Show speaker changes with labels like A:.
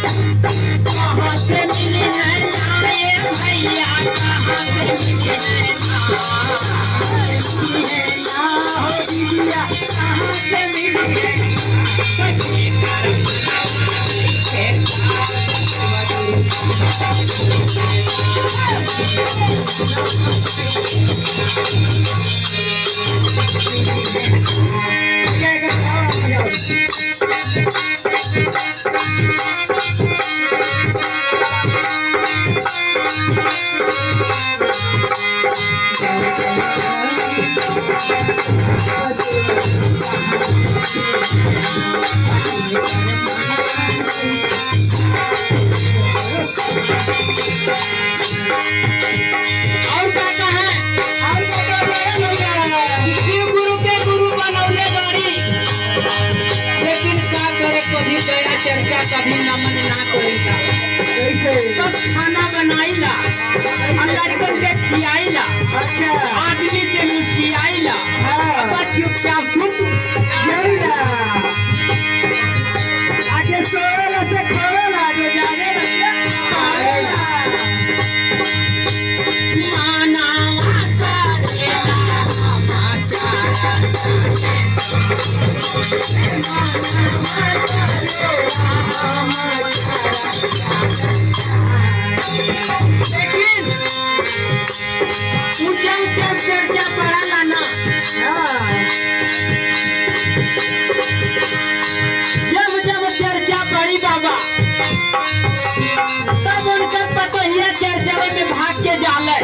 A: कहाँ से मिली है नाये भैया, कहाँ से मिली है ना हो दीदिया, कहाँ से मिली है चर्चा कभी नमन ना करेगा। बस खाना बनाईला, लड़कन से खियाईला, अच्छा आदमी से मुस्कियाईला, बस चुपचाप सुन आगे सोएला से खोवेला, जो जाने खाएला मानावा करेला लेकिन ऊंचा ऊंचा चर्चा पड़ा ना, जब जब चर्चा पड़ी बाबा तब उनका पतोहिया चर्चा में भाग के जाले।